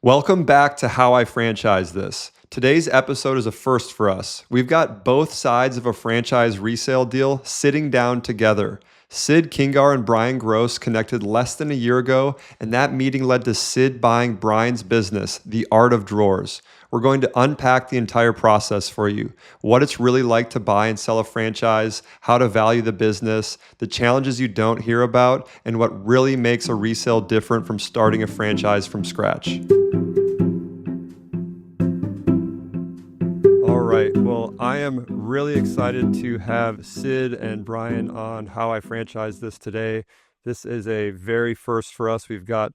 Welcome back to How I Franchise This. Today's episode is a first for us. We've got both sides of a franchise resale deal sitting down together. Sid Kinghar and Brian Gross connected less than a year ago, and that meeting led to Sid buying Brian's business, The Art of Drawers. We're going to unpack the entire process for you, what it's really like to buy and sell a franchise, how to value the business, the challenges you don't hear about, and what really makes a resale different from starting a franchise from scratch. All right. Well, I am really excited to have Sid and Brian on How I Franchise This today. This is a very first for us. We've got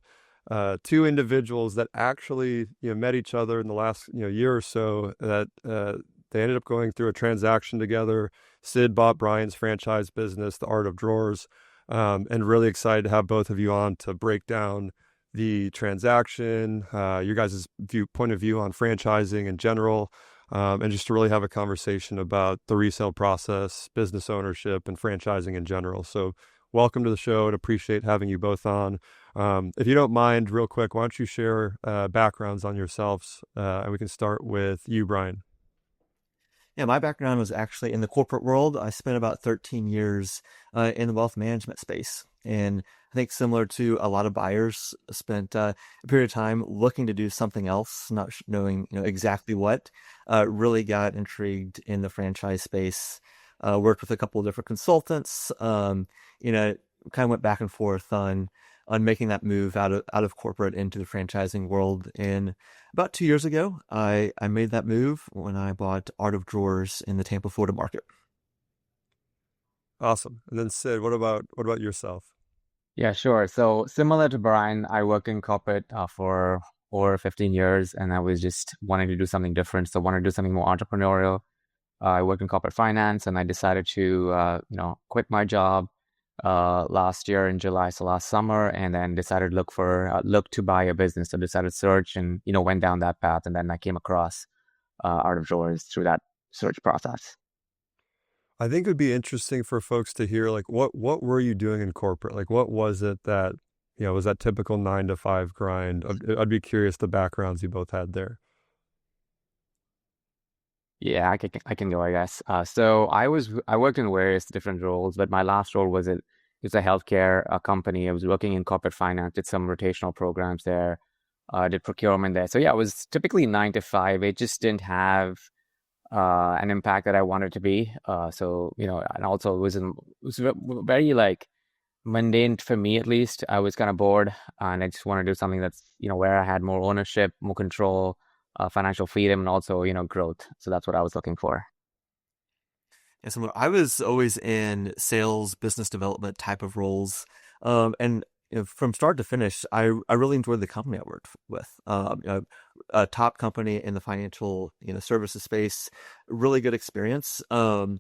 two individuals that actually met each other in the last year or so. That they ended up going through a transaction together. Sid bought Brian's franchise business, The Art of Drawers, and really excited to have both of you on to break down the transaction, your guys' point of view on franchising in general. And just to really have a conversation about the resale process, business ownership, and franchising in general. So welcome to the show and appreciate having you both on. If you don't mind, real quick, why don't you share backgrounds on yourselves, and we can start with you, Brian. Yeah, my background was actually in the corporate world. I spent about 13 years in the wealth management space. And I think similar to a lot of buyers, spent a period of time looking to do something else, not knowing exactly what. Really got intrigued in the franchise space. Worked with a couple of different consultants. You know, kind of went back and forth on making that move out of corporate into the franchising world. And about 2 years ago, I made that move when I bought Art of Drawers in the Tampa, Florida market. Awesome. And then Sid, what about yourself? Yeah, sure. So similar to Brian, I worked in corporate for over 15 years, and I was just wanting to do something different. So wanted to do something more entrepreneurial. I worked in corporate finance, and I decided to quit my job last year in July, so last summer, and then decided to look to buy a business. So decided to search, and went down that path, and then I came across Art of Drawers through that search process. I think it would be interesting for folks to hear, like, what were you doing in corporate? Like, what was it that, was that typical 9 to 5 grind? I'd be curious the backgrounds you both had there. Yeah, I can go, I guess. So I worked in various different roles, but my last role was a healthcare company. I was working in corporate finance, did some rotational programs there, did procurement there. So yeah, it was typically 9 to 5. It just didn't have an impact that I wanted to be. And also it was very like mundane for me at least. I was kind of bored, and I just want to do something that's where I had more ownership, more control, financial freedom, and also growth. So that's what I was looking for. And so I was always in sales, business development type of roles. And from start to finish, I really enjoyed the company I worked with. A top company in the financial services space, really good experience. I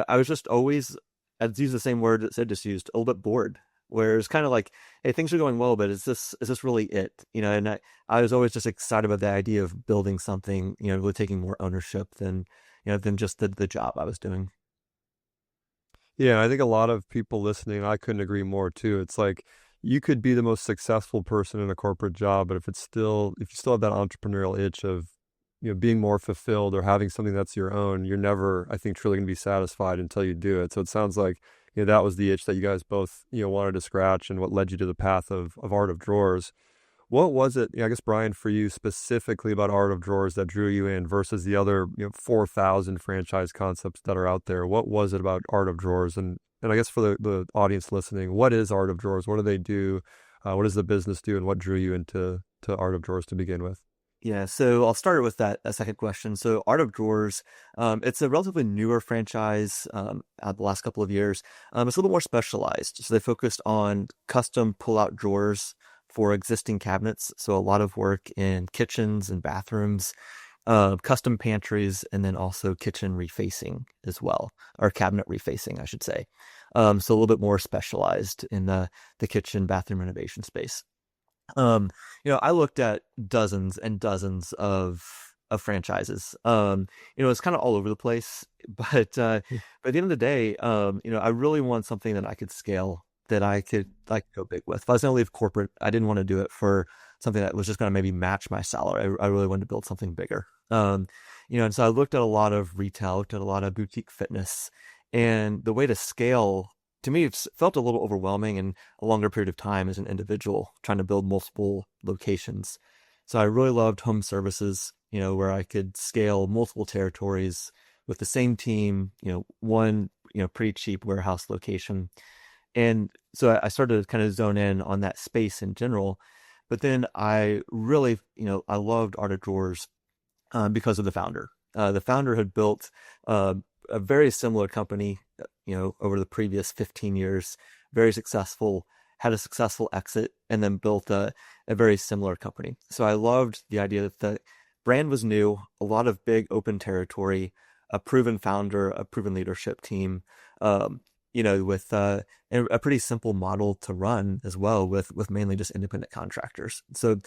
was just always, I'd use the same word that Sid just used, a little bit bored. Where it's kind of like, hey, things are going well, but is this really it? And I was always just excited about the idea of building something, really taking more ownership than just the job I was doing. Yeah, I think a lot of people listening, I couldn't agree more too. It's like you could be the most successful person in a corporate job, but if you still have that entrepreneurial itch of, being more fulfilled or having something that's your own, you're never, I think, truly gonna be satisfied until you do it. So it sounds like, that was the itch that you guys both, wanted to scratch and what led you to the path of Art of Drawers. What was it, I guess, Brian, for you specifically about Art of Drawers that drew you in versus the other, 4,000 franchise concepts that are out there? What was it about Art of Drawers? And I guess for the audience listening, what is Art of Drawers? What do they do? What does the business do? And what drew you into Art of Drawers to begin with? Yeah, so I'll start with that second question. So Art of Drawers, it's a relatively newer franchise out the last couple of years. It's a little more specialized. So they focused on custom pull-out drawers for existing cabinets. So a lot of work in kitchens and bathrooms, custom pantries, and then also kitchen refacing as well, or cabinet refacing, I should say. So a little bit more specialized in the kitchen bathroom renovation space. I looked at dozens and dozens of franchises. It's kind of all over the place, but at the end of the day, I really want something that I could scale, that I could like go big with. If I was gonna leave corporate, I didn't want to do it for something that was just going to maybe match my salary. I really wanted to build something bigger. And so I looked at a lot of retail, looked at a lot of boutique fitness, and the way to scale to me, it's felt a little overwhelming in a longer period of time as an individual trying to build multiple locations. So I really loved home services, where I could scale multiple territories with the same team, one, pretty cheap warehouse location. And so I started to kind of zone in on that space in general. But then I really, I loved Art of Drawers because of the founder. The founder had built a very similar company, over the previous 15 years, very successful, had a successful exit, and then built a very similar company. So I loved the idea that the brand was new, a lot of big open territory, a proven founder, a proven leadership team, with a pretty simple model to run as well, with mainly just independent contractors. So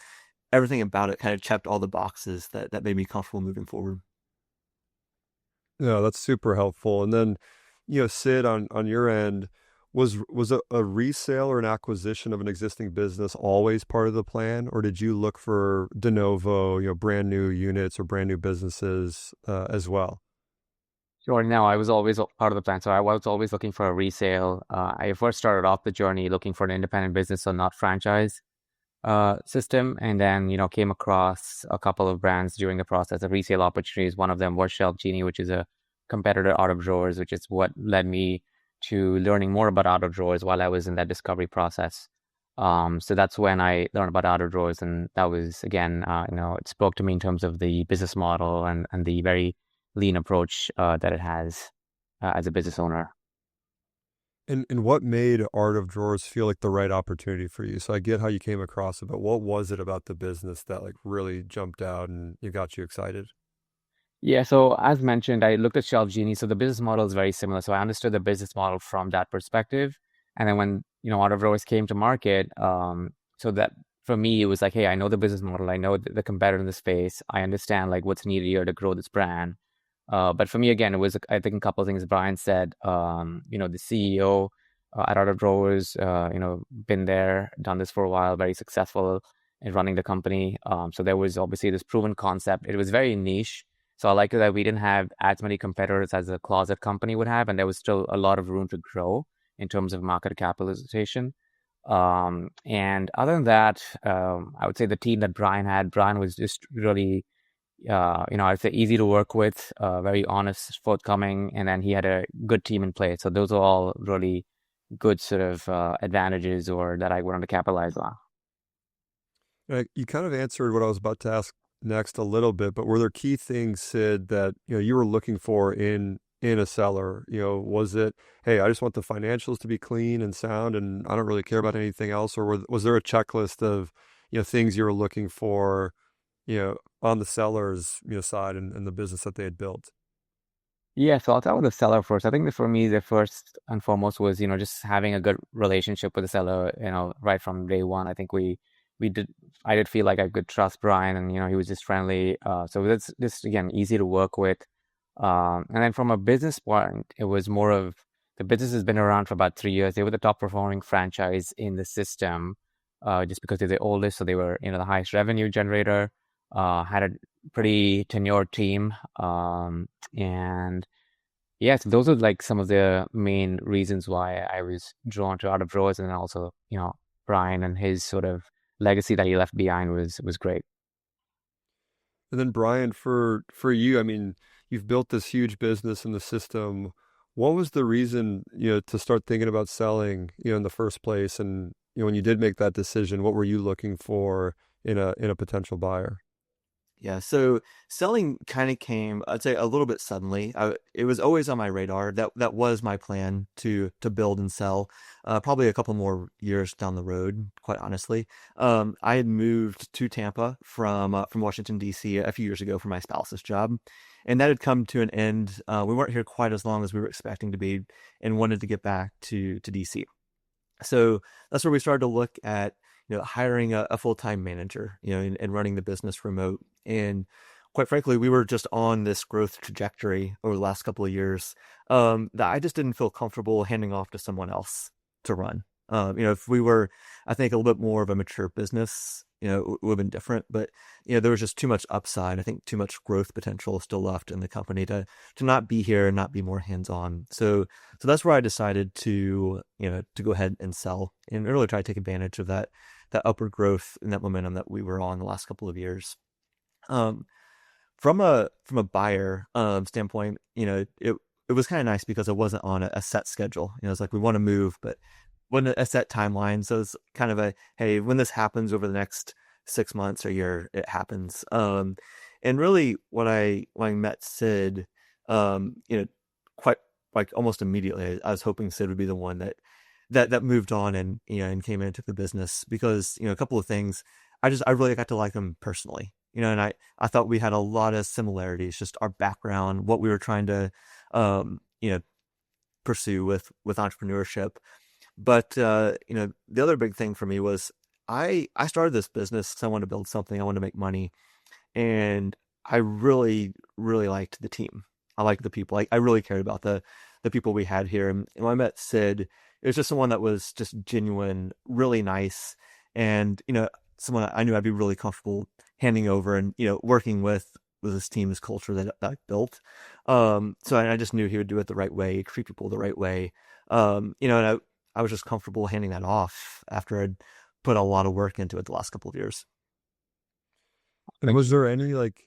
everything about it kind of checked all the boxes that made me comfortable moving forward. Yeah, that's super helpful. And then, Sid, on your end, was a resale or an acquisition of an existing business always part of the plan, or did you look for de novo, brand new units or brand new businesses as well? Sure. No, I was always part of the plan. So I was always looking for a resale. I first started off the journey looking for an independent business, so not franchise system, and then came across a couple of brands during the process of resale opportunities. One of them was Shelf Genie, which is a competitor out of drawers, which is what led me to learning more about out of drawers while I was in that discovery process. So that's when I learned about out of drawers, and that was again, it spoke to me in terms of the business model and the very lean approach that it has as a business owner. And what made Art of Drawers feel like the right opportunity for you? So I get how you came across it, but what was it about the business that like really jumped out and you got you excited? Yeah, so as mentioned, I looked at Shelf Genie. So the business model is very similar. So I understood the business model from that perspective. And then when, Auto Growers came to market, so that for me, it was like, hey, I know the business model. I know the competitor in the space. I understand like what's needed here to grow this brand. But for me, again, it was, I think, a couple of things Brian said. The CEO at Auto Growers, been there, done this for a while, very successful in running the company. So there was obviously this proven concept. It was very niche, so I like that we didn't have as many competitors as a closet company would have, and there was still a lot of room to grow in terms of market capitalization. And other than that, I would say the team that Brian had, Brian was just really, I'd say easy to work with, very honest, forthcoming, and then he had a good team in place. So those are all really good sort of advantages or that I wanted to capitalize on. You kind of answered what I was about to ask next a little bit, but were there key things, Sid, that you were looking for in a seller? Was it, hey, I just want the financials to be clean and sound, and I don't really care about anything else, or was there a checklist of things you were looking for, on the seller's side and the business that they had built? Yeah, so I'll start with the seller first. I think that for me, the first and foremost was, just having a good relationship with the seller, right from day one. I think we did, I did feel like I could trust Brian and, he was just friendly. So that's just, again, easy to work with. And then from a business point, it was more of the business has been around for about 3 years. They were the top performing franchise in the system, just because they're the oldest. So they were, the highest revenue generator, had a pretty tenured team. And yes, those are like some of the main reasons why I was drawn to Out of Drawers, and then also, Brian and his sort of legacy that he left behind was great. And then Brian, for you, I mean, you've built this huge business in the system. What was the reason, to start thinking about selling, in the first place? And when you did make that decision, what were you looking for in a potential buyer? Yeah, so selling kind of came, I'd say, a little bit suddenly. It was always on my radar. That was my plan to build and sell. Probably a couple more years down the road, quite honestly. I had moved to Tampa from Washington D.C. a few years ago for my spouse's job, and that had come to an end. We weren't here quite as long as we were expecting to be, and wanted to get back to D.C. So that's where we started to look at, hiring a full-time manager, and running the business remote. And quite frankly, we were just on this growth trajectory over the last couple of years, that I just didn't feel comfortable handing off to someone else to run. If we were, I think, a little bit more of a mature business, would have been different. But there was just too much upside. I think too much growth potential still left in the company to not be here and not be more hands on. So that's where I decided to go ahead and sell and really try to take advantage of that upward growth and that momentum that we were on the last couple of years. Um, from a buyer standpoint, it was kind of nice because it wasn't on a set schedule. It's like we want to move, but wasn't a set timeline. So it's kind of a, hey, when this happens over the next 6 months or year, it happens. And really, when I met Sid, quite like almost immediately, I was hoping Sid would be the one that moved on and and came into the business because a couple of things. I really got to like him personally. And I thought we had a lot of similarities, just our background, what we were trying to pursue with entrepreneurship. But the other big thing for me was I started this business because I wanted to build something, I wanted to make money, and I really really liked the team. I liked the people. I really cared about the people we had here. And when I met Sid, it was just someone that was just genuine, really nice, and someone I knew I'd be really comfortable handing over and working with this team's culture that I built. So I just knew he would do it the right way, treat people the right way. And I was just comfortable handing that off after I'd put a lot of work into it the last couple of years. And was there any like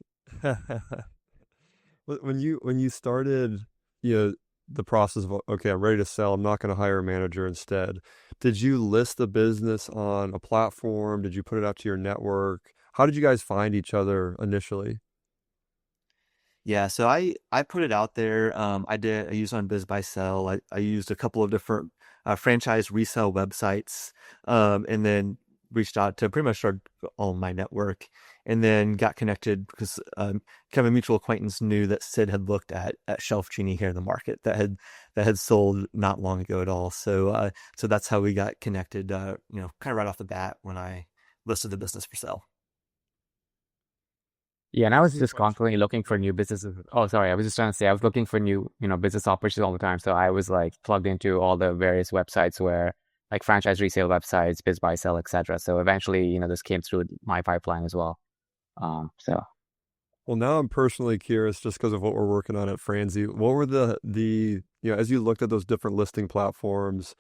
when you started, the process of okay, I'm ready to sell, I'm not going to hire a manager instead. Did you list the business on a platform? Did you put it out to your network? How did you guys find each other initially? Yeah, so I put it out there. I used on Biz by Sell. I used a couple of different franchise resale websites, and then reached out to pretty much start all my network, and then got connected because kind of a mutual acquaintance knew that Sid had looked at Shelf Genie here in the market that had sold not long ago at all. So that's how we got connected. Kind of right off the bat when I listed the business for sale. Yeah, and I was Good just question. constantly looking for new businesses. Oh, sorry, I was just trying to say I was looking for new, business opportunities all the time. So I was like plugged into all the various websites where like franchise resale websites, biz buy sell, etc. So eventually, this came through my pipeline as well. So Well, now I'm personally curious just because of what we're working on at Franzi. What were as you looked at those different listing platforms,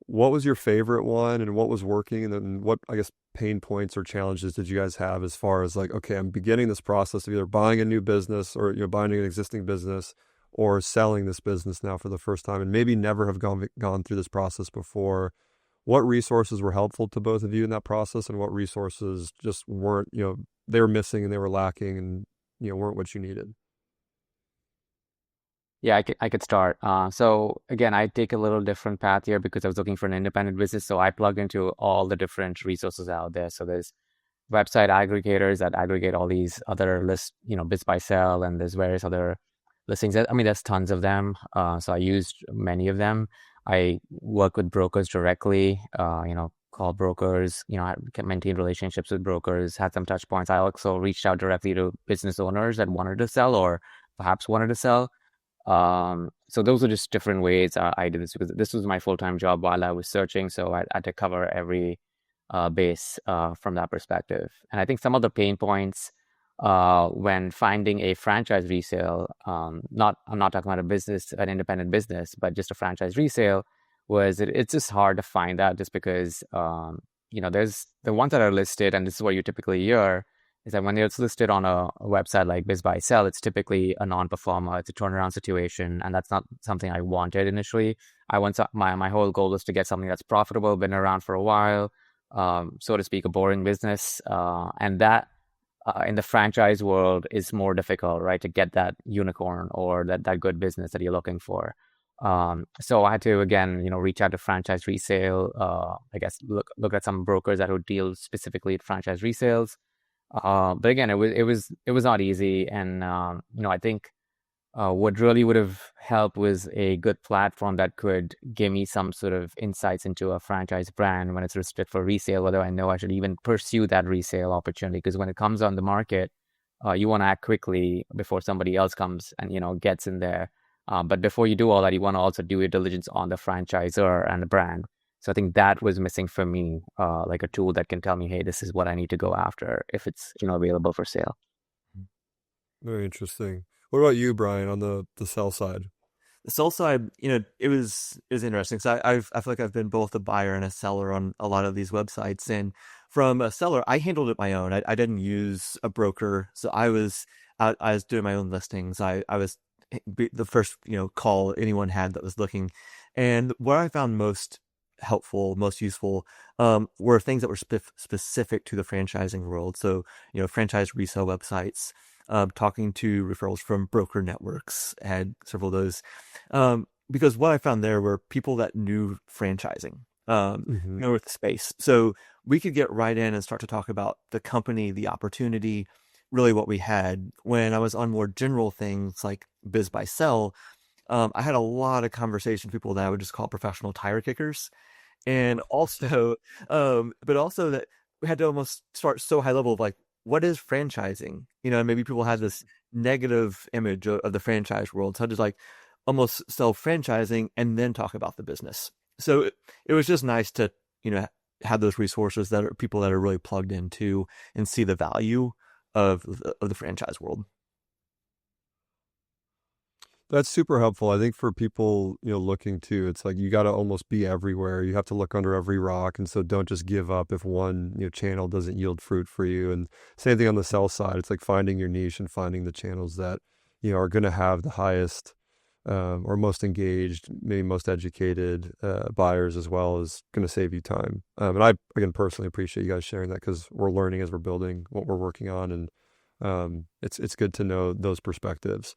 what was your favorite one and what was working? And then what, I guess, pain points or challenges did you guys have as far as like, okay, I'm beginning this process of either buying a new business or, buying an existing business or selling this business now for the first time and maybe never have gone through this process before. What resources were helpful to both of you in that process and what resources just weren't, they were missing and they were lacking and, weren't what you needed? yeah, I could start. So again, I take a little different path here because I was looking for an independent business. So I plugged into all the different resources out there. So there's website aggregators that aggregate all these other lists, bits by sell, and there's various other listings. I mean, there's tons of them. So I used many of them. I work with brokers directly, call brokers, I can maintain relationships with brokers, had some touch points. I also reached out directly to business owners that wanted to sell or perhaps wanted to sell. So those are just different ways I did this because this was my full-time job while I was searching. So I had to cover every base from that perspective. And I think some of the pain points when finding a franchise resale, I'm not talking about an independent business, but just a franchise resale, it's just hard to find that just because there's the ones that are listed, and this is what you typically hear is that when it's listed on a website like Biz Buy Sell, it's typically a non-performer, it's a turnaround situation, and that's not something I wanted initially. My whole goal is to get something that's profitable, been around for a while, so to speak, a boring business, and that in the franchise world is more difficult, right? To get that unicorn or that good business that you're looking for. So I had to again, reach out to franchise resale. I guess look at some brokers that would deal specifically with franchise resales. But again, it was not easy, and I think what really would have helped was a good platform that could give me some sort of insights into a franchise brand when it's listed for resale, whether I know I should even pursue that resale opportunity. Because when it comes on the market, you want to act quickly before somebody else comes and gets in there. But before you do all that, you want to also do your diligence on the franchisor and the brand. So I think that was missing for me, like a tool that can tell me, hey, this is what I need to go after if it's, available for sale. Very interesting. What about you, Brian, on the sell side? The sell side, it was interesting. So I feel like I've been both a buyer and a seller on a lot of these websites. And from a seller, I handled it my own. I didn't use a broker, so I was doing my own listings. I was the first call anyone had that was looking, and what I found most helpful, most useful, were things that were specific to the franchising world. So franchise resale websites, talking to referrals from broker networks, had several of those, because what I found there were people that knew franchising, Hmm. with the space. So we could get right in and start to talk about the company, the opportunity, really what we had. When I was on more general things like biz by sell, I had a lot of conversation with people that I would just call professional tire kickers. And also, but also that we had to almost start so high level of like, what is franchising? Maybe people had this negative image of the franchise world. So I just like almost sell franchising and then talk about the business. So it was just nice to, have those resources that are people that are really plugged into and see the value of the franchise world. That's super helpful. I think for people, looking to, it's like you got to almost be everywhere. You have to look under every rock. And so don't just give up if one, channel doesn't yield fruit for you. And same thing on the sell side. It's like finding your niche and finding the channels that, are going to have the highest or most engaged, maybe most educated buyers as well as going to save you time. And I, again, personally appreciate you guys sharing that because we're learning as we're building what we're working on. And it's good to know those perspectives.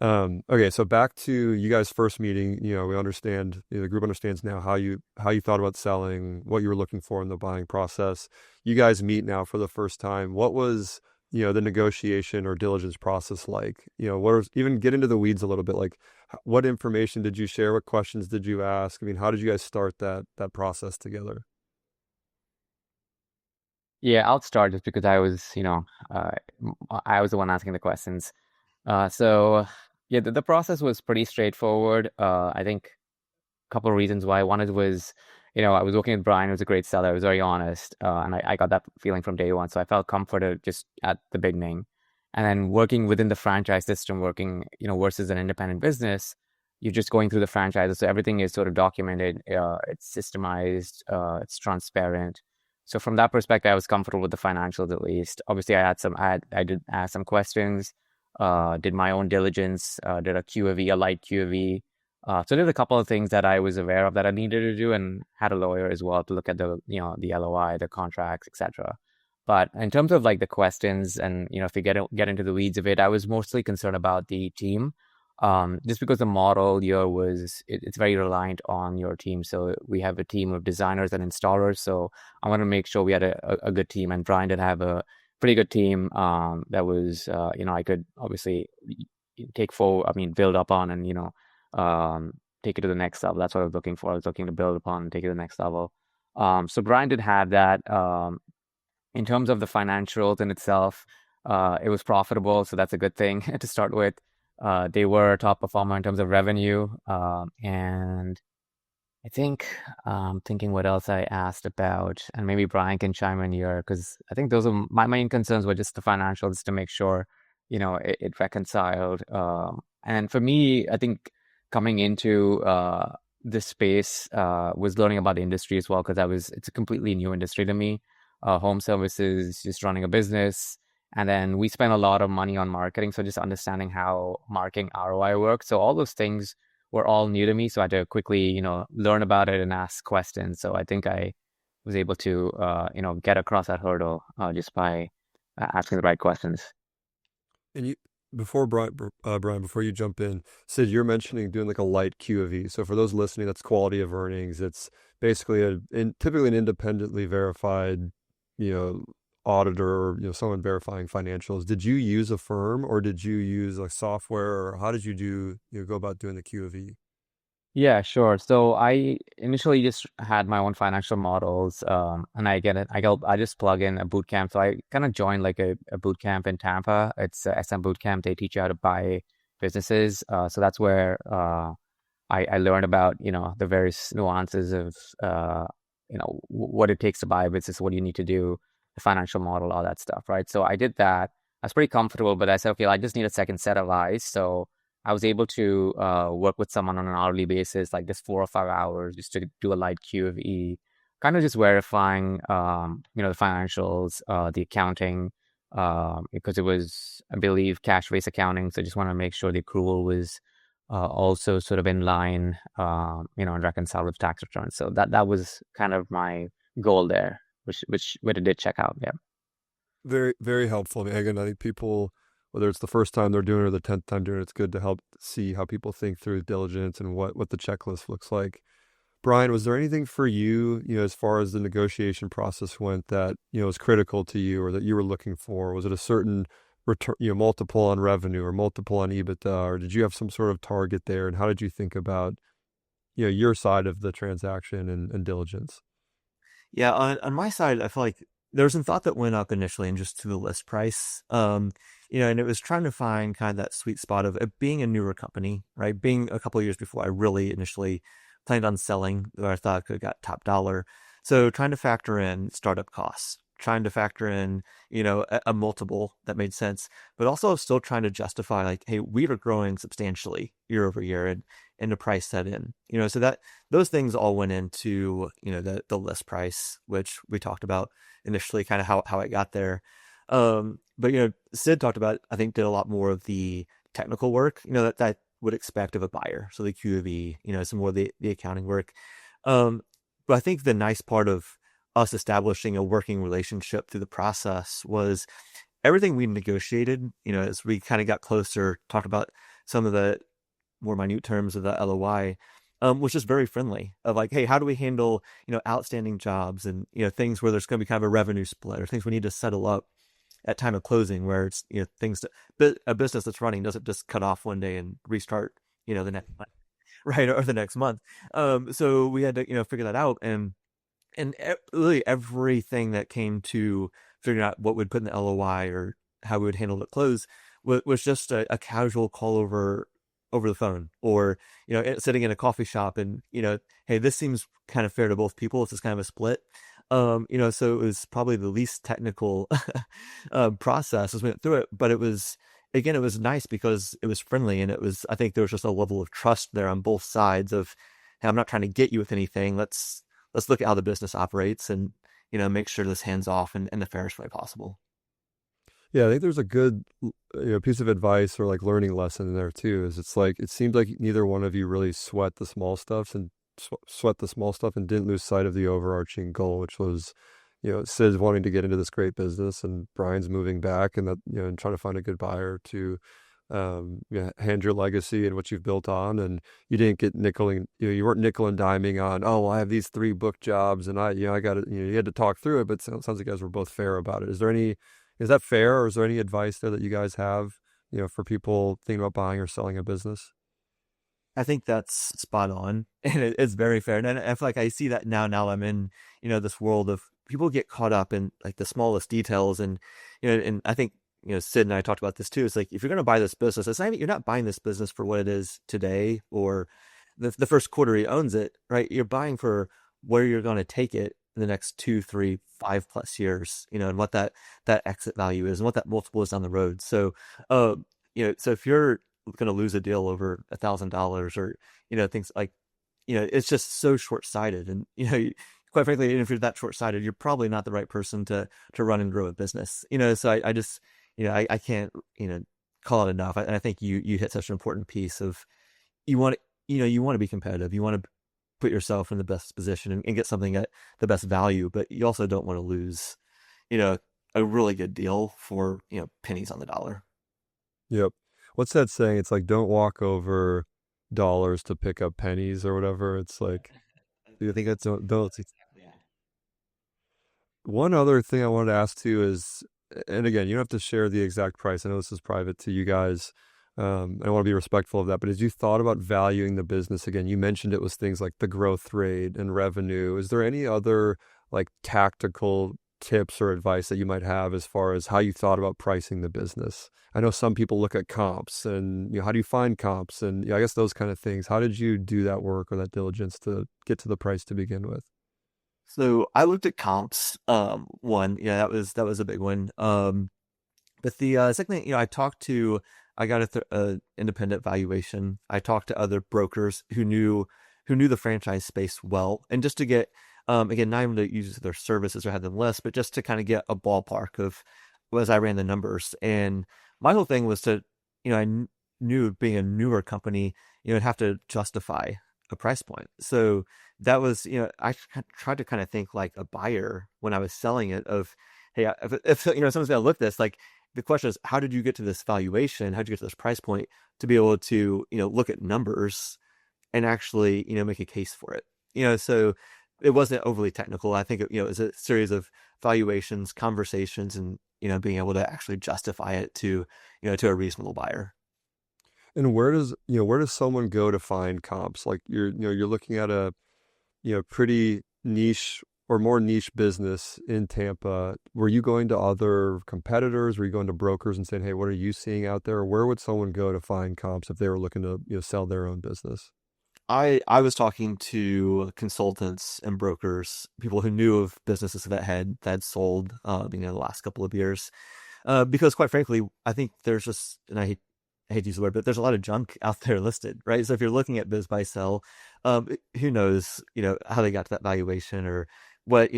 Okay, so back to you guys' first meeting. We understand, the group understands now how you thought about selling, what you were looking for in the buying process. You guys meet now for the first time. What was, the negotiation or diligence process like? What was, even get into the weeds a little bit, like what information did you share? What questions did you ask? I mean, how did you guys start that process together? Yeah, I'll start just because uh, I was the one asking the questions. So yeah, the process was pretty straightforward. I think a couple of reasons why. One is was, I was working with Brian, who's a great seller. He was very honest, and I got that feeling from day one. So I felt comforted just at the beginning. And then working within the franchise system, working, versus an independent business, you're just going through the franchises. So everything is sort of documented. It's systemized. It's transparent. So from that perspective, I was comfortable with the financials at least. Obviously, I did ask some questions, did my own diligence, did a QAV, a light QAV. So there's a couple of things that I was aware of that I needed to do, and had a lawyer as well to look at the LOI, the contracts, etc. But in terms of like the questions and if you get into the weeds of it, I was mostly concerned about the team, just because the model here it's very reliant on your team. So we have a team of designers and installers. So I want to make sure we had a good team, and Brian did have a pretty good team that was I could obviously build up on, and take it to the next level. That's what I was looking for. I was looking to build upon and take it to the next level. So Brian did have that. In terms of the financials in itself, it was profitable, so that's a good thing to start with. They were a top performer in terms of revenue, and I think thinking what else I asked about, and maybe Brian can chime in here because I think those are my main concerns were just the financials to make sure, it reconciled. And for me, I think coming into this space was learning about the industry as well because it's a completely new industry to me. Home services, just running a business. And then we spend a lot of money on marketing. So just understanding how marketing ROI works. So all those things were all new to me. So I had to quickly, learn about it and ask questions. So I think I was able to, get across that hurdle just by asking the right questions. And you, before Brian, before you jump in, Sid, you're mentioning doing like a light Q of E. So for those listening, that's quality of earnings. It's basically typically an independently verified, you know, auditor or someone verifying financials. Did you use a firm or did you use like software or how did you go about doing the Q of E? Yeah, sure. So I initially just had my own financial models, and I just plug in a boot camp. So I kind of joined like a boot camp in Tampa. It's a SM boot camp. They teach you how to buy businesses. So that's where I learned about, the various nuances of, what it takes to buy a business, what you need to do, the financial model, all that stuff, right? So I did that. I was pretty comfortable, but I said, okay, I just need a second set of eyes. So I was able to work with someone on an hourly basis, like just 4 or 5 hours, just to do a light QFE, kind of just verifying, the financials, the accounting, because it was, I believe, cash-based accounting. So I just want to make sure the accrual was also sort of in line, and reconcile with tax returns. So that was kind of my goal there, which it did check out. Yeah. Very, very helpful, Megan. I think people, whether it's the first time they're doing it or the 10th time doing it, it's good to help see how people think through diligence and what the checklist looks like. Brian, was there anything for you, as far as the negotiation process went that, was critical to you or that you were looking for? Was it a certain return, multiple on revenue or multiple on EBITDA, or did you have some sort of target there? And how did you think about, your side of the transaction and diligence? Yeah, on my side, I feel like there was some thought that went up initially and just to the list price. And it was trying to find kind of that sweet spot of it being a newer company, right? Being a couple of years before I really initially planned on selling, where I thought I could have got top dollar. So trying to factor in startup costs, trying to factor in, a multiple that made sense, but also still trying to justify like, hey, we are growing substantially year over year and the price set in, so that those things all went into, the list price, which we talked about initially, kind of how it got there. But Sid talked about, I think, did a lot more of the technical work, that would expect of a buyer. So the Q of E, some more of the accounting work. But I think the nice part of us establishing a working relationship through the process was everything we negotiated, as we kind of got closer, talked about some of the more minute terms of the LOI, was just very friendly of like, hey, how do we handle, outstanding jobs and, things where there's going to be kind of a revenue split or things we need to settle up at time of closing where it's, things to, but a business that's running doesn't just cut off one day and restart, the next month, right. Or the next month. So we had to, figure that out. Really everything that came to figuring out what we'd put in the LOI or how we would handle the close was just a casual call over the phone or, sitting in a coffee shop and, hey, this seems kind of fair to both people. This is kind of a split. So it was probably the least technical process as we went through it, but it was nice because it was friendly and I think there was just a level of trust there on both sides of, hey, I'm not trying to get you with anything. Let's look at how the business operates and, make sure this hands off in the fairest way possible. Yeah, I think there's a good, piece of advice or like learning lesson in there too. Is it's like it seemed like neither one of you really sweat the small stuff and didn't lose sight of the overarching goal, which was, Sid's wanting to get into this great business and Brian's moving back and that, and trying to find a good buyer to, hand your legacy and what you've built on. And you didn't get nickeling, you weren't nickel and diming on, oh, well, I have these 3 book jobs and I got it. You had to talk through it, but it sounds like you guys were both fair about it. Is that fair, or is there any advice there that you guys have, for people thinking about buying or selling a business? I think that's spot on and it's very fair. And I feel like I see that now I'm in, this world of people get caught up in like the smallest details. And, and I think, Sid and I talked about this too. It's like, if you're going to buy this business, you're not buying this business for what it is today or the first quarter he owns it, right? You're buying for where you're going to take it in the next 2, 3, 5+ years, and what that exit value is and what that multiple is down the road. So, so if you're going to lose a deal over $1,000 or, things like, it's just so short-sighted. And, quite frankly, even if you're that short-sighted, you're probably not the right person to run and grow a business, so I just, I can't, call it enough. And I think you hit such an important piece of you want, you want to be competitive. You want to put yourself in the best position and get something at the best value, but you also don't want to lose, a really good deal for, pennies on the dollar. Yep. What's that saying? It's like, don't walk over dollars to pick up pennies or whatever. It's like, Do you think that's don't. exactly it? One other thing I wanted to ask too is, and again, you don't have to share the exact price. I know this is private to you guys. I want to be respectful of that. But as you thought about valuing the business, again, you mentioned it was things like the growth rate and revenue. Is there any other like tactical tips or advice that you might have as far as how you thought about pricing the business. I know some people look at comps and, how do you find comps and I guess those kind of things. How did you do that work or that diligence to get to the price to begin with? So I looked at comps. One, yeah, that was a big one. But the second thing, I got a independent valuation. I talked to other brokers who knew the franchise space well, and just to get, again, not even to use their services or have them list, but just to kind of get a ballpark of, as I ran the numbers. And my whole thing was to, knew being a newer company, it'd have to justify a price point. So that was, tried to kind of think like a buyer when I was selling it of, hey, if someone's gonna look at this, like the question is, how did you get to this valuation? How did you get to this price point to be able to, look at numbers and actually, make a case for it? So it wasn't overly technical. I think it was a series of valuations, conversations, and, being able to actually justify it to, to a reasonable buyer. And where does someone go to find comps? Like you're looking at a, pretty niche or more niche business in Tampa. Were you going to other competitors? Were you going to brokers and saying, hey, what are you seeing out there? Or where would someone go to find comps if they were looking to, sell their own business? I was talking to consultants and brokers, people who knew of businesses that had sold, the last couple of years, because quite frankly, I think there's just, and I hate to use the word, but there's a lot of junk out there listed, right? So if you're looking at biz buy sell, who knows, how they got to that valuation or what,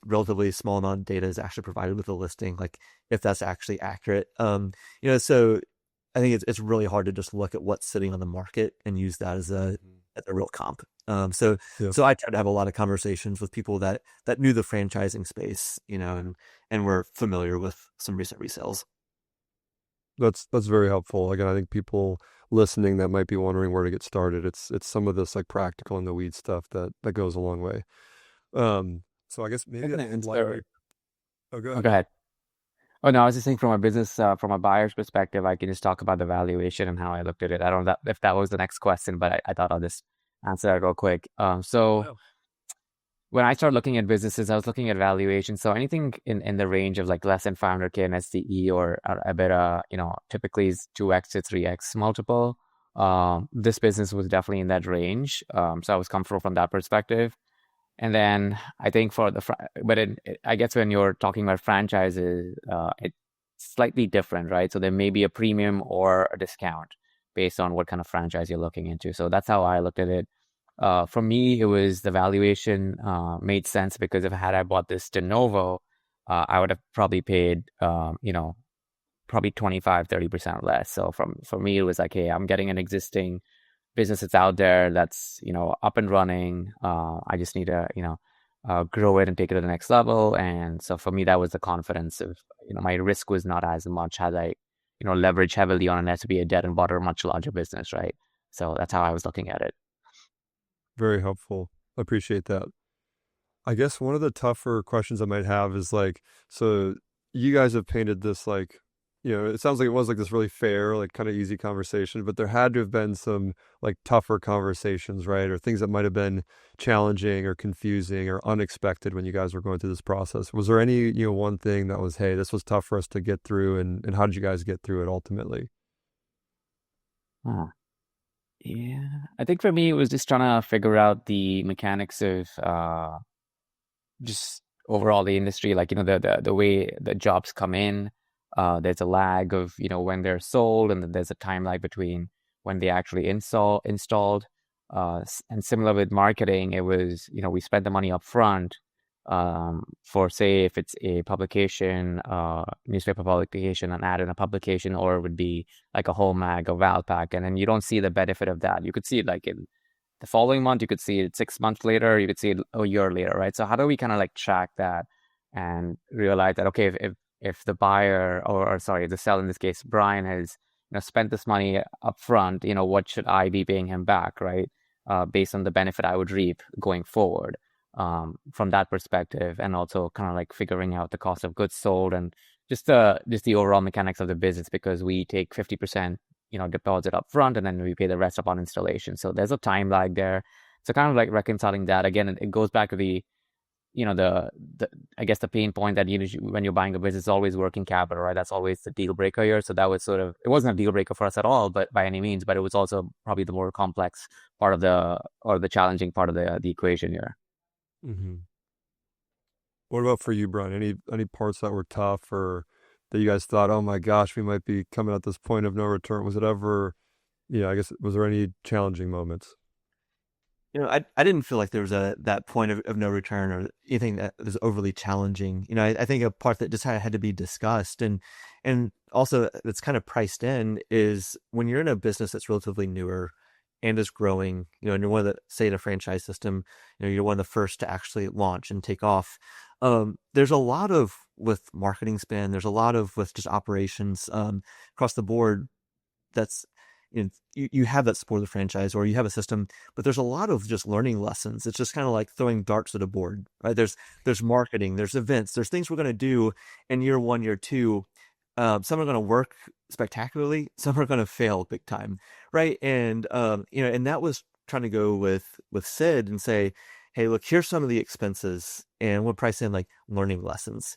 relatively small amount of data is actually provided with the listing, like if that's actually accurate. So I think it's really hard to just look at what's sitting on the market and use that as a real comp. So Yeah. so I tried to have a lot of conversations with people that knew the franchising space, and were familiar with some recent resales. That's very helpful. Again, I think people listening that might be wondering where to get started. It's some of this like practical in the weed stuff that goes a long way. So I guess maybe Isn't that's it slightly. inspiring? Oh, go Oh, ahead. go ahead. Oh no, I was just saying from a business, from a buyer's perspective, I can just talk about the valuation and how I looked at it. I don't know if that was the next question, but I thought I'll just answer that real quick. So Wow. when I started looking at businesses, I was looking at valuation. So anything in the range of like less than 500K in SDE or a bit, typically is 2x to 3x multiple. This business was definitely in that range. So I was comfortable from that perspective. And then I think I guess when you're talking about franchises, it's slightly different, right? So there may be a premium or a discount based on what kind of franchise you're looking into. So that's how I looked at it. For me, it was the valuation made sense because if I bought this de novo, I would have probably paid, probably 25-30% less. So for me, it was like, hey, I'm getting an existing business that's out there that's, up and running. I just need to, grow it and take it to the next level. And so for me, that was the confidence of, my risk was not as much as I, leverage heavily on an SB, a debt and bought a much larger business, right? So that's how I was looking at it. Very helpful. Appreciate that. I guess one of the tougher questions I might have is like, so you guys have painted this like, it sounds like it was like this really fair, like kind of easy conversation, but there had to have been some like tougher conversations, right? Or things that might have been challenging or confusing or unexpected when you guys were going through this process. Was there any, one thing that was, hey, this was tough for us to get through and how did you guys get through it ultimately? Huh. Yeah, I think for me, it was just trying to figure out the mechanics of just overall the industry, like the way the jobs come in. There's a lag of when they're sold, and then there's a time lag between when they actually installed. And similar with marketing, it was we spent the money up front, for say if it's a publication, newspaper publication, an ad in a publication, or it would be like a whole mag or val pack, and then you don't see the benefit of that. You could see it like in the following month, you could see it 6 months later, you could see it a year later, right? So how do we kind of like track that and realize that, okay, if the buyer or sorry, the seller in this case, Brian has spent this money up front, what should I be paying him back, right? Based on the benefit I would reap going forward, from that perspective, and also kind of like figuring out the cost of goods sold and just the overall mechanics of the business, because we take 50% deposit up front, and then we pay the rest upon installation. So there's a time lag there. So kind of like reconciling that again, it goes back to the the I guess the pain point that when you're buying a business is always working capital, right? That's always the deal breaker here. So that was sort of, it wasn't a deal breaker for us at all, but by any means, but it was also probably the more complex part of the challenging part of the equation here. Hmm. What about for you, Brian? Any parts that were tough or that you guys thought, oh my gosh, we might be coming at this point of no return? Was it ever, yeah, I guess, was there any challenging moments? I didn't feel like there was that point of no return or anything that was overly challenging. I think a part that just had to be discussed and also that's kind of priced in is when you're in a business that's relatively newer and is growing, and you're one of the, say in a franchise system, you're one of the first to actually launch and take off. There's a lot of with marketing spend, there's a lot of with just operations across the board that's you have that support of the franchise or you have a system, but there's a lot of just learning lessons. It's just kind of like throwing darts at a board, right? There's marketing, there's events, there's things we're going to do in year one, year two. Some are going to work spectacularly, some are going to fail big time, right? And and that was trying to go with Sid and say, hey, look, here's some of the expenses, and we'll price in like learning lessons.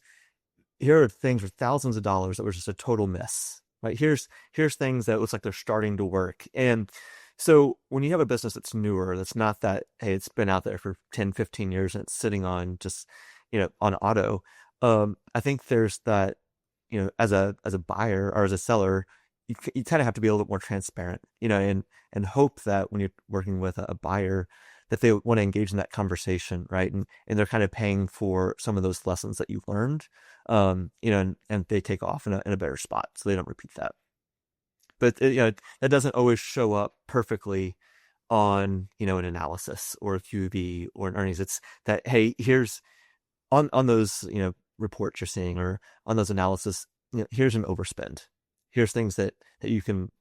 Here are things for thousands of dollars that were just a total miss. Right? Here's things that looks like they're starting to work. And so when you have a business that's newer, that's not that, hey, it's been out there for 10, 15 years and it's sitting on just, on auto. I think there's that, as a buyer or as a seller, you kind of have to be a little bit more transparent, and hope that when you're working with a buyer that they want to engage in that conversation, right? And they're kind of paying for some of those lessons that you've learned, and they take off in a better spot so they don't repeat that. But that doesn't always show up perfectly on an analysis or a QB or an earnings. It's that, hey, here's on those reports you're seeing or on those analysis, here's an overspend. Here's things that you can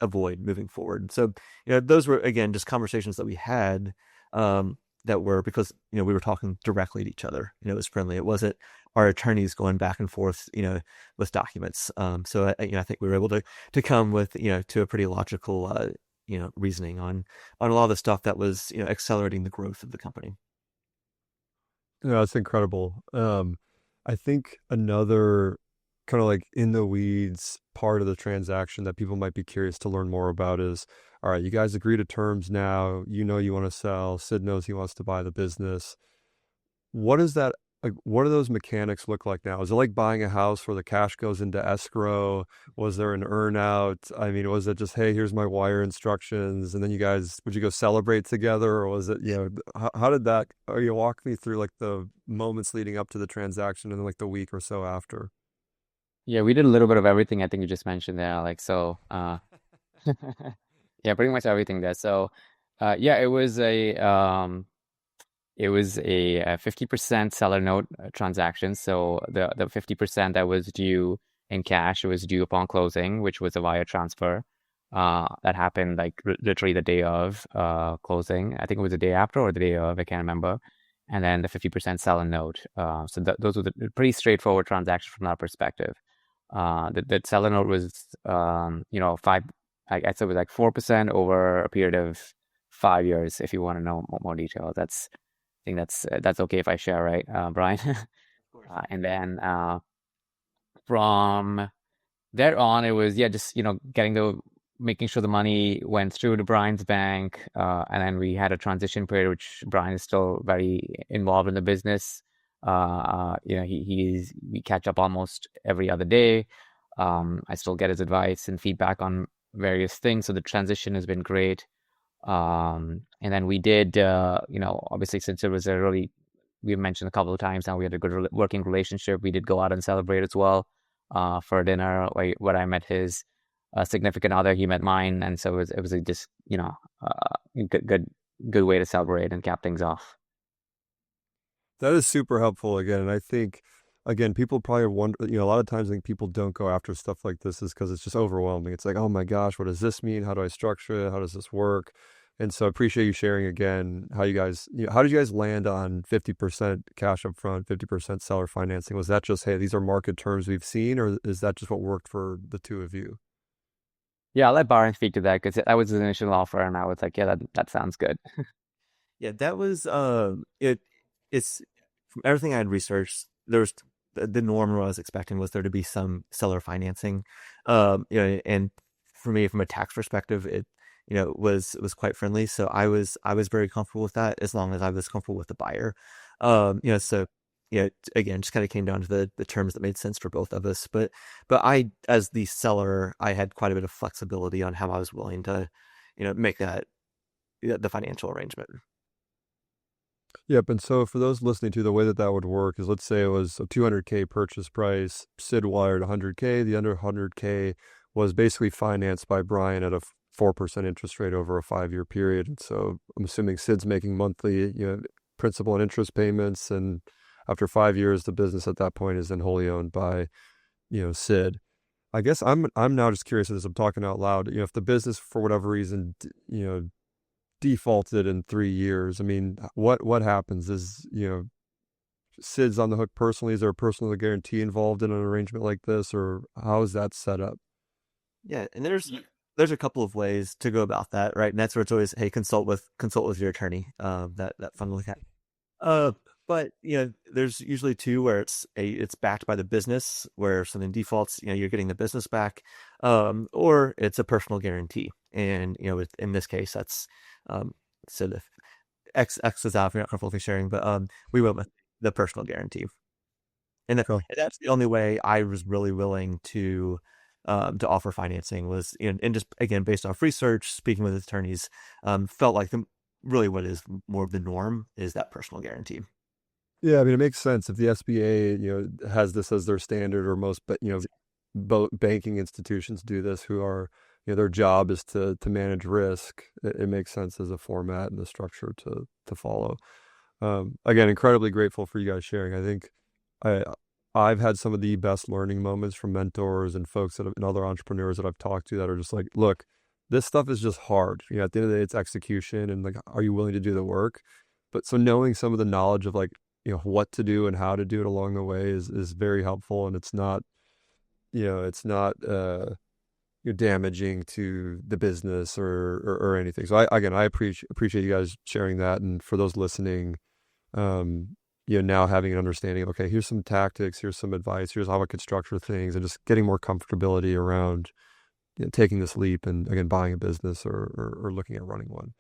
avoid moving forward. So those were again just conversations that we had, that were because we were talking directly to each other. It was friendly. It wasn't our attorneys going back and forth with documents. So I think we were able to come with to a pretty logical reasoning on a lot of the stuff that was accelerating the growth of the company. Yeah, that's incredible. I think another kind of like in the weeds part of the transaction that people might be curious to learn more about is, all right, you guys agree to terms now. You know you want to sell. Sid knows he wants to buy the business. What is that like? What do those mechanics look like now? Is it like buying a house where the cash goes into escrow? Was there an earnout? I mean, was it just, hey, here's my wire instructions, and then you guys would you go celebrate together, or was it, how did that? Or you walk me through like the moments leading up to the transaction and then like the week or so after. Yeah, we did a little bit of everything I think you just mentioned there, Alex. So, yeah, pretty much everything there. So, yeah, it was a 50% seller note transaction. So the 50% that was due in cash was due upon closing, which was a wire transfer. That happened like literally the day of closing. I think it was the day after or the day of, I can't remember. And then the 50% seller note. So those were the pretty straightforward transactions from our perspective. The seller note was, five, I guess it was like 4% over a period of 5 years. If you want to know more detail, think that's okay if I share, right, Brian? Of course. And then from there on, it was yeah, just making sure the money went through to Brian's bank, and then we had a transition period, which Brian is still very involved in the business. We catch up almost every other day. I still get his advice and feedback on various things, so the transition has been great. And then we did, obviously since it was we've mentioned a couple of times now, we had a good working relationship. We did go out and celebrate as well, for dinner, where I met his significant other, he met mine. And so it was a just, good way to celebrate and cap things off. That is super helpful again. And I think, again, people probably wonder, a lot of times I think people don't go after stuff like this is because it's just overwhelming. It's like, oh my gosh, what does this mean? How do I structure it? How does this work? And so I appreciate you sharing again how you guys, how did you guys land on 50% cash up front, 50% seller financing? Was that just, hey, these are market terms we've seen, or is that just what worked for the two of you? Yeah, I'll let Byron speak to that because that was his initial offer, and I was like, yeah, that sounds good. Yeah, that was it. It's from everything I had researched, there was the norm what I was expecting was there to be some seller financing. And for me, from a tax perspective, it was quite friendly. So I was very comfortable with that as long as I was comfortable with the buyer. So again, just kind of came down to the terms that made sense for both of us. But I, as the seller, I had quite a bit of flexibility on how I was willing to, make that the financial arrangement. Yep. And so for those listening to, the way that that would work is, let's say it was a 200K purchase price, Sid wired 100K, the under 100K was basically financed by Brian at a 4% interest rate over a 5-year period. And so I'm assuming Sid's making monthly, principal and interest payments. And after 5 years, the business at that point is then wholly owned by, Sid. I guess I'm now just curious as I'm talking out loud, if the business for whatever reason, defaulted in 3 years. I mean, what happens is, Sid's on the hook personally. Is there a personal guarantee involved in an arrangement like this, or how is that set up? Yeah, and there's a couple of ways to go about that, right? And that's where it's always, hey, consult with your attorney. That fun little cat. Uh, but there's usually two where it's backed by the business, where something defaults, you're getting the business back, or it's a personal guarantee. And in this case, that's so the X is out if you're not comfortable with me sharing, but we went with the personal guarantee. And Cool. that's the only way I was really willing to offer financing was, and just again based off research, speaking with attorneys, felt like really what is more of the norm is that personal guarantee. Yeah, I mean, it makes sense if the SBA, has this as their standard, or most, but banking institutions do this, who are, their job is to manage risk. It makes sense as a format and the structure to follow. Again, incredibly grateful for you guys sharing. I think I I've had some of the best learning moments from mentors and folks and other entrepreneurs that I've talked to that are just like, look, this stuff is just hard. At the end of the day, it's execution and, like, are you willing to do the work? But so knowing some of the knowledge of, like, what to do and how to do it along the way is very helpful, and it's not damaging to the business or anything. So I appreciate you guys sharing that, and for those listening, now having an understanding of, okay, here's some tactics, here's some advice, here's how I could structure things, and just getting more comfortability around, taking this leap and, again, buying a business or looking at running one.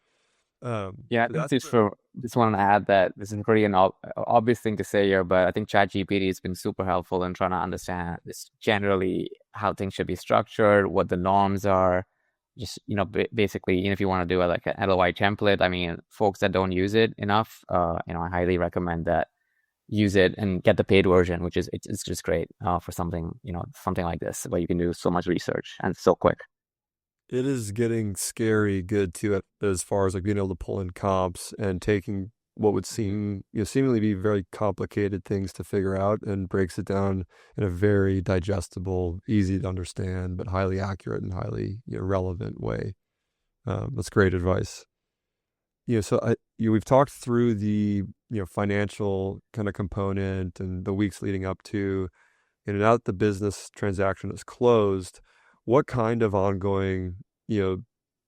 Yeah, I So think that's just want to add that this is pretty an obvious thing to say here, but I think ChatGPT has been super helpful in trying to understand this generally how things should be structured, what the norms are. Just basically, if you want to do like an LOI template, I mean, folks that don't use it enough, I highly recommend that use it and get the paid version, which is it's just great for something like this where you can do so much research and so quick. It is getting scary good too, as far as, like, being able to pull in comps and taking what would seem, seemingly be very complicated things to figure out, and breaks it down in a very digestible, easy to understand, but highly accurate and highly, relevant way. That's great advice. So we've talked through the, financial kind of component and the weeks leading up to, and now that the business transaction is closed, what kind of ongoing,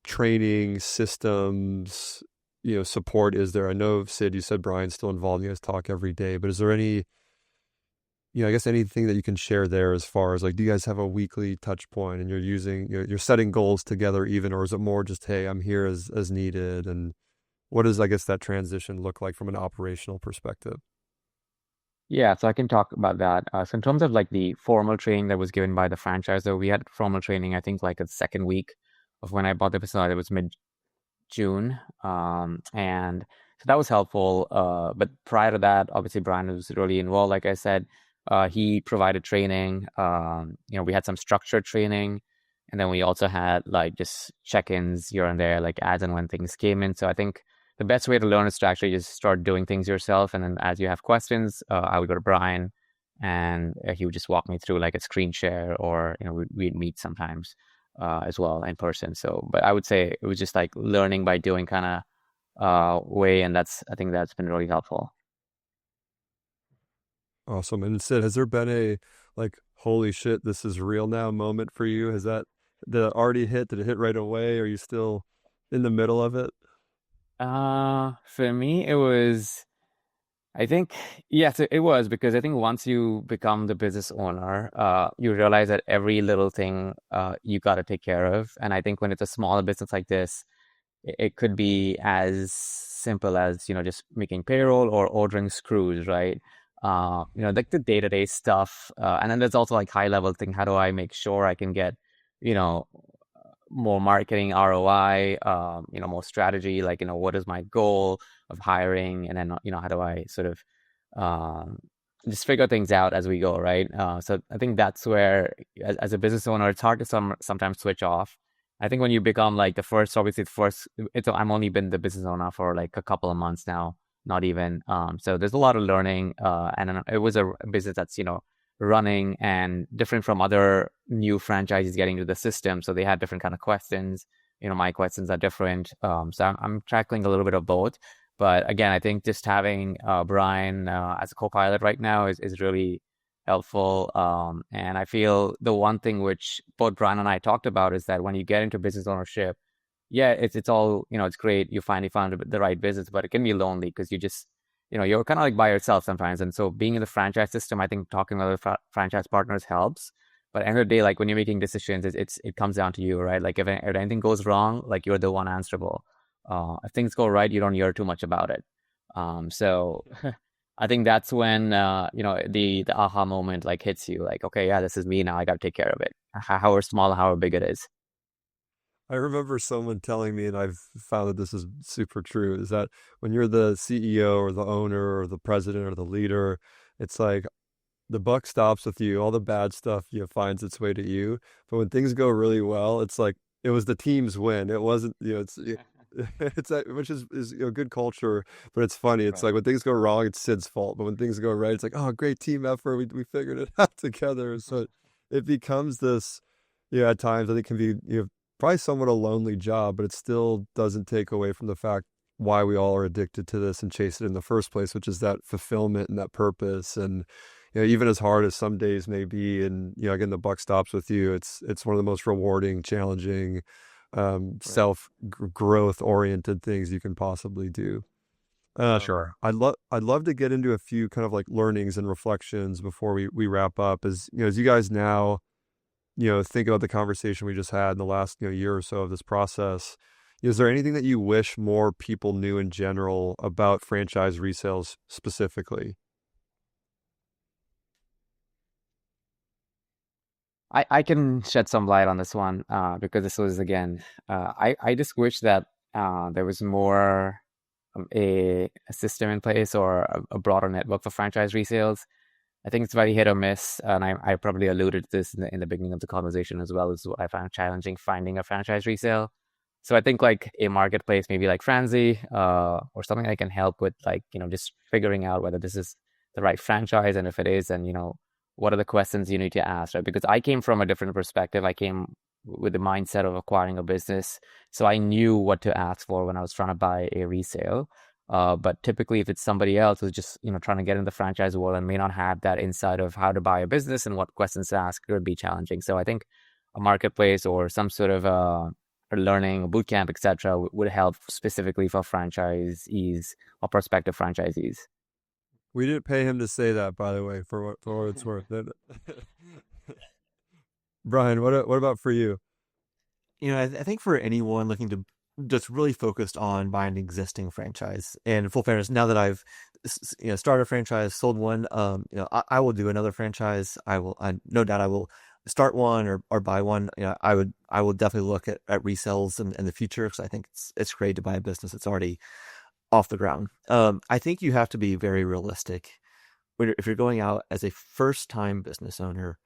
training systems, support is there? I know, Sid, you said Brian's still involved. You guys talk every day, but is there any, I guess, anything that you can share there as far as, like, do you guys have a weekly touch point and you're setting goals together even, or is it more just, hey, I'm here as needed? And what does, I guess, that transition look like from an operational perspective? Yeah, so I can talk about that. So in terms of like the formal training that was given by the franchisor, we had formal training, I think like a second week of when I bought the facility. It was mid-June. And so that was helpful. But prior to that, obviously Brian was really involved. Like I said, he provided training. We had some structured training, and then we also had like just check-ins here and there, like as and when things came in. So I think the best way to learn is to actually just start doing things yourself. And then as you have questions, I would go to Brian, and he would just walk me through like a screen share, or we'd meet sometimes as well in person. So, but I would say it was just like learning by doing kind of way, and I think that's been really helpful. Awesome. And Sid, has there been a, like, holy shit, this is real now moment for you? Did it already hit? Did it hit right away? Are you still in the middle of it? For me, it was. I think, yes, it was because I think once you become the business owner, you realize that every little thing you got to take care of. And I think when it's a smaller business like this, it could be as simple as, just making payroll or ordering screws, right? Like the day-to-day stuff. And then there's also like high level thing. How do I make sure I can get, you know, more marketing ROI, more strategy, like, what is my goal of hiring? And then, how do I sort of um, just figure things out as we go, right? So I think that's where, as a business owner, it's hard to sometimes switch off. I think when you become like the first, obviously the first, I'm only been the business owner for like a couple of months now, not even. So there's a lot of learning, and then it was a business that's running and different from other new franchises getting to the system. So they had different kind of questions. My questions are different. So I'm tackling a little bit of both. But again, I think just having Brian as a co-pilot right now is really helpful. And I feel the one thing which both Brian and I talked about is that when you get into business ownership, yeah, it's all, it's great. You finally found the right business, but it can be lonely because you just, you're kind of like by yourself sometimes. And so being in the franchise system, I think talking to other franchise partners helps. But at the end of the day, like when you're making decisions, it comes down to you, right? Like if anything goes wrong, like you're the one answerable. If things go right, you don't hear too much about it. So I think that's when the aha moment like hits you, like, okay, yeah, this is me now. I got to take care of it. However small, however big it is. I remember someone telling me, and I've found that this is super true, is that when you're the CEO or the owner or the president or the leader, it's like the buck stops with you. All the bad stuff, finds its way to you. But when things go really well, it's like it was the team's win. It wasn't, it's which is good culture, but it's funny. It's Right. like when things go wrong, it's Sid's fault. But when things go right, it's like, oh, great team effort. We figured it out together. So it becomes this, at times I think can be, probably somewhat a lonely job, but it still doesn't take away from the fact why we all are addicted to this and chase it in the first place, which is that fulfillment and that purpose. And even as hard as some days may be, and again, the buck stops with you. It's one of the most rewarding, challenging, Right. self growth oriented things you can possibly do. Sure. I'd love to get into a few kind of like learnings and reflections before we wrap up. As you guys now think about the conversation we just had in the last year or so of this process. Is there anything that you wish more people knew in general about franchise resales specifically? I can shed some light on this one because this was again, I just wish that there was more a system in place or a broader network for franchise resales. I think it's very hit or miss, and I probably alluded to this in the beginning of the conversation as well, is what I found challenging finding a franchise resale. So I think like a marketplace, maybe like Franzi, or something that can help with like, just figuring out whether this is the right franchise, and if it is, then, what are the questions you need to ask, right? Because I came from a different perspective. I came with the mindset of acquiring a business, so I knew what to ask for when I was trying to buy a resale. But typically, if it's somebody else who's just trying to get in the franchise world and may not have that insight of how to buy a business and what questions to ask, it would be challenging. So I think a marketplace or some sort of a learning boot camp, etc., would help specifically for franchisees or prospective franchisees. We didn't pay him to say that, by the way, for what it's worth. Brian, what about for you? I think for anyone looking to just really focused on buying an existing franchise, and in full fairness, now that I've started a franchise, sold one, I will do another franchise. No doubt I will start one or buy one. I will definitely look at resales in the future because I think it's great to buy a business that's already off the ground. I think you have to be very realistic if you're going out as a first time business owner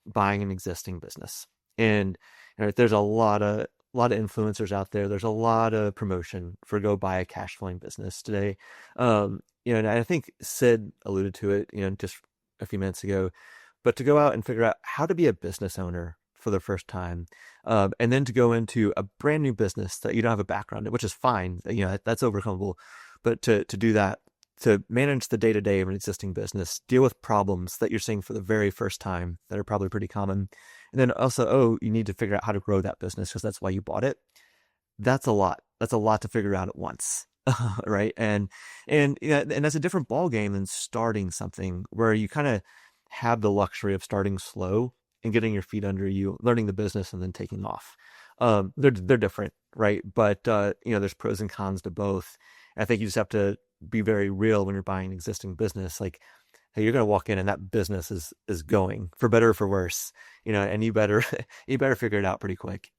buying an existing business. And there's a lot of influencers out there. There's a lot of promotion for go buy a cash flowing business today. And I think Sid alluded to it, just a few minutes ago. But to go out and figure out how to be a business owner for the first time, and then to go into a brand new business that you don't have a background in, which is fine, that's overcomable. But to do that, to manage the day to day of an existing business, deal with problems that you're seeing for the very first time that are probably pretty common. And then also, you need to figure out how to grow that business because that's why you bought it. That's a lot. That's a lot to figure out at once. right? And yeah, and that's a different ball game than starting something where you kind of have the luxury of starting slow and getting your feet under you, learning the business, and then taking off. They're different, right? But there's pros and cons to both. I think you just have to be very real when you're buying an existing business. Like, hey, you're gonna walk in and that business is going for better or for worse, and you better you better figure it out pretty quick.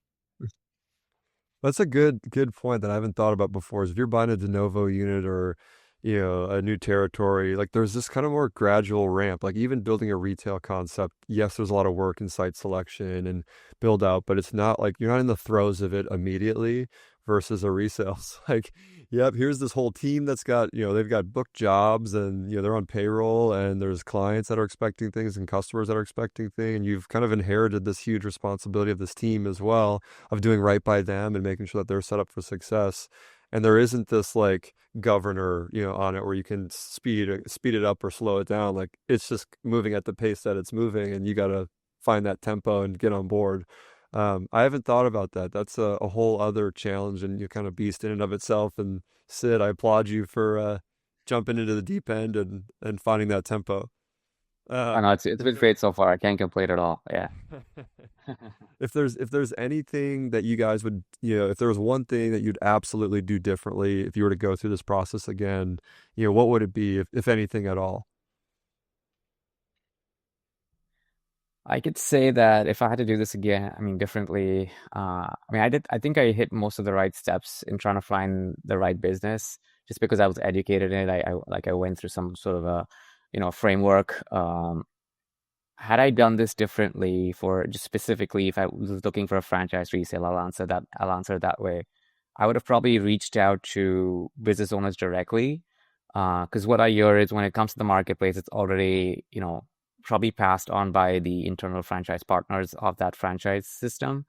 That's a good point that I haven't thought about before. Is if you're buying a de novo unit or a new territory, like there's this kind of more gradual ramp. Like even building a retail concept, yes, there's a lot of work in site selection and build out, but it's not like you're not in the throes of it immediately versus a resale. It's like, yep, here's this whole team that's got, they've got booked jobs and they're on payroll and there's clients that are expecting things and customers that are expecting things, and you've kind of inherited this huge responsibility of this team as well of doing right by them and making sure that they're set up for success. And there isn't this like governor, on it where you can speed it up or slow it down. Like it's just moving at the pace that it's moving, and you got to find that tempo and get on board. I haven't thought about that. That's a whole other challenge and you kind of beast in and of itself. And Sid, I applaud you for jumping into the deep end and finding that tempo. I know it's been great so far. I can't complain at all. Yeah. If there's anything that you guys would, if there was one thing that you'd absolutely do differently if you were to go through this process again, what would it be if anything at all? I could say that if I had to do this again, I mean, differently, I think I hit most of the right steps in trying to find the right business just because I was educated in it. I went through some sort of a, framework. Had I done this differently for just specifically if I was looking for a franchise resale, I'll answer it that way. I would have probably reached out to business owners directly. Because what I hear is when it comes to the marketplace, it's already, probably passed on by the internal franchise partners of that franchise system.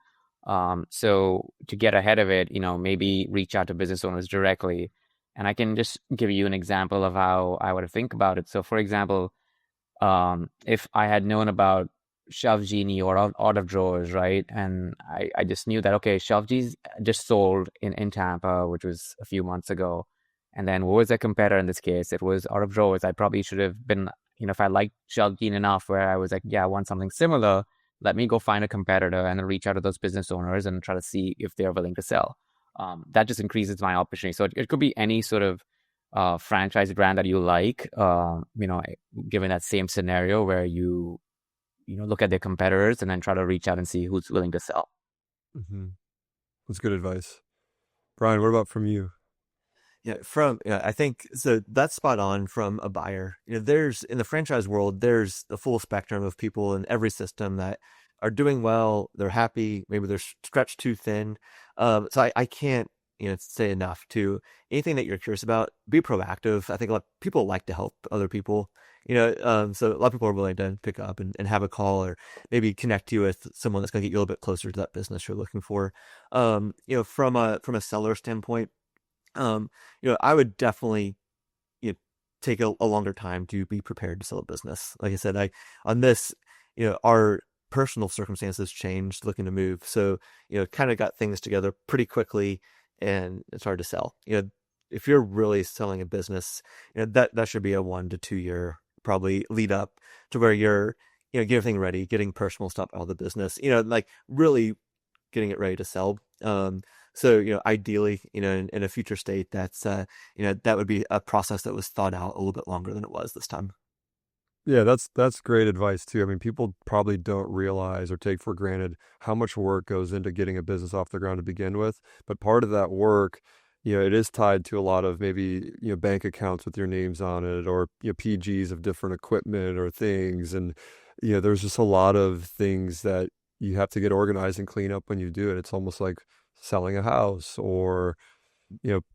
So to get ahead of it, maybe reach out to business owners directly. And I can just give you an example of how I would think about it. So for example, if I had known about Shelf Genie or out of drawers, right? And I just knew that, okay, Shelf Genie's just sold in Tampa, which was a few months ago. And then what was their competitor in this case? It was out of drawers. I probably should have been, if I liked Shelf Genie enough where I was like, yeah, I want something similar, let me go find a competitor and then reach out to those business owners and try to see if they're willing to sell. That just increases my opportunity. So it could be any sort of franchise brand that you like, given that same scenario where you look at their competitors and then try to reach out and see who's willing to sell. Hmm. That's good advice. Brian, what about from you? Yeah, I think so that's spot on from a buyer. There's in the franchise world, there's the full spectrum of people in every system that are doing well, they're happy, maybe they're stretched too thin. So I can't, say enough to anything that you're curious about, be proactive. I think a lot of people like to help other people. So a lot of people are willing to pick up and have a call or maybe connect you with someone that's going to get you a little bit closer to that business you're looking for. From a seller standpoint, I would definitely take a longer time to be prepared to sell a business. Like I said, on this, our personal circumstances changed looking to move. So, kind of got things together pretty quickly and it's hard to sell. If you're really selling a business, that should be a 1 to 2 year probably lead up to where you're, getting everything ready, getting personal stuff out of the business, like really getting it ready to sell. So, ideally, in a future state, that's, that would be a process that was thought out a little bit longer than it was this time. Yeah, that's great advice too. I mean, people probably don't realize or take for granted how much work goes into getting a business off the ground to begin with. But part of that work, it is tied to a lot of maybe, bank accounts with your names on it or, PGs of different equipment or things. And, there's just a lot of things that you have to get organized and clean up when you do it. It's almost like selling a house or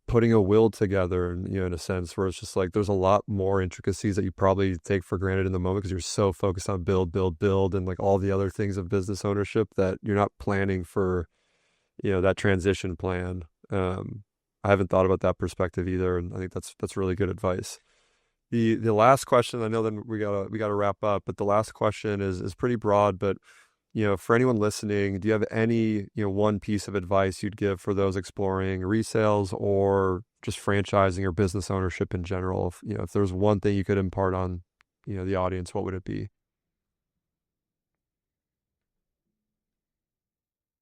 putting a will together, in a sense where it's just like there's a lot more intricacies that you probably take for granted in the moment because you're so focused on build, build, build, and like all the other things of business ownership that you're not planning for, that transition plan. I haven't thought about that perspective either, and I think that's really good advice. The last question, I know then we gotta wrap up, but the last question is pretty broad, but for anyone listening, do you have any, one piece of advice you'd give for those exploring resales or just franchising or business ownership in general? If there's one thing you could impart on, the audience, what would it be?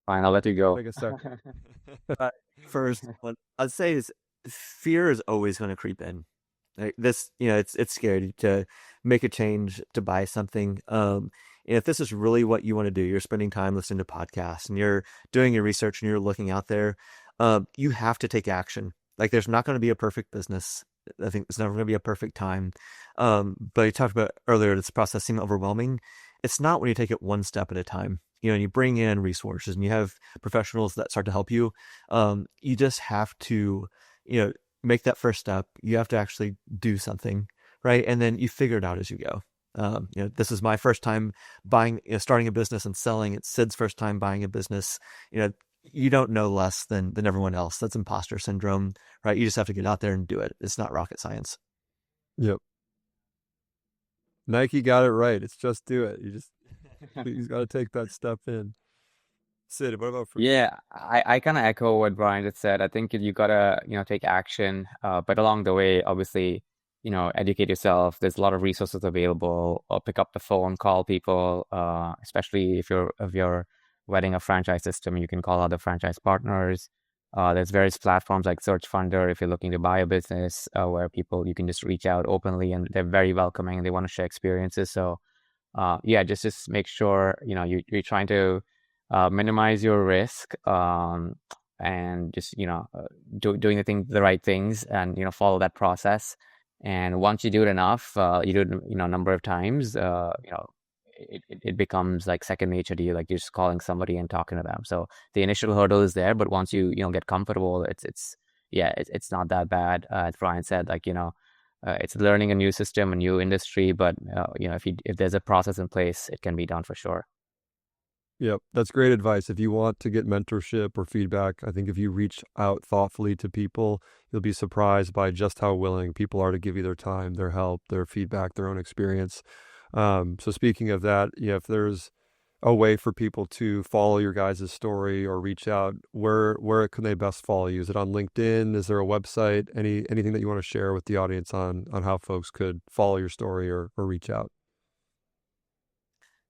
Fine, I'll let you go. Take a sec. Uh, First, what I'd say is fear is always going to creep in. Like this, it's scary to make a change to buy something. And if this is really what you want to do, you're spending time listening to podcasts and you're doing your research and you're looking out there, you have to take action. Like there's not going to be a perfect business. I think there's never going to be a perfect time. But you talked about earlier, this process seemed overwhelming. It's not when you take it one step at a time. And you bring in resources and you have professionals that start to help you. You just have to, make that first step. You have to actually do something, right? And then you figure it out as you go. This is my first time buying, starting a business and selling. It's Sid's first time buying a business. You don't know less than everyone else. That's imposter syndrome, right? You just have to get out there and do it. It's not rocket science. Yep. Nike got it right. It's just do it. He's got to take that step in. Sid, what about for you? Yeah, I kind of echo what Brian just said. I think you gotta, take action, but along the way, obviously, educate yourself. There's a lot of resources available. Or pick up the phone, call people, especially if you're running a franchise system, you can call other franchise partners. There's various platforms like Search Funder if you're looking to buy a business, where you can just reach out openly and they're very welcoming and they want to share experiences. So yeah, just make sure you're trying to minimize your risk, and just doing the right things, and follow that process. And once you do it enough, you do it a number of times, it becomes like second nature to you. Like you're just calling somebody and talking to them. So the initial hurdle is there, but once you get comfortable, it's not that bad. As Brian said, like it's learning a new system, a new industry, but if there's a process in place, it can be done for sure. Yep, that's great advice. If you want to get mentorship or feedback, I think if you reach out thoughtfully to people, you'll be surprised by just how willing people are to give you their time, their help, their feedback, their own experience. So speaking of that, if there's a way for people to follow your guys' story or reach out, where can they best follow you? Is it on LinkedIn? Is there a website? Anything that you want to share with the audience on how folks could follow your story or reach out?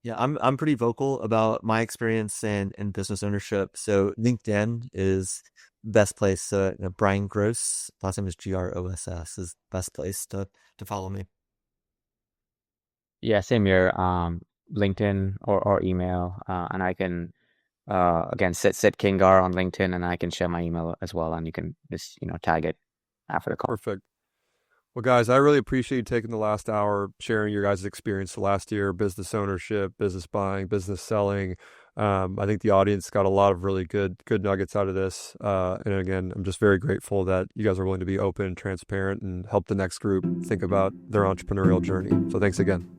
Yeah, I'm pretty vocal about my experience in business ownership. So LinkedIn is best place. Brian Gross, last name is Gross, is best place to follow me. Yeah, same here. LinkedIn or email, and I can again sit Kinghar on LinkedIn, and I can share my email as well, and you can just tag it after the call. Perfect. Well, guys, I really appreciate you taking the last hour, sharing your guys' experience the last year, business ownership, business buying, business selling. I think the audience got a lot of really good nuggets out of this. And again, I'm just very grateful that you guys are willing to be open and transparent and help the next group think about their entrepreneurial journey. So thanks again.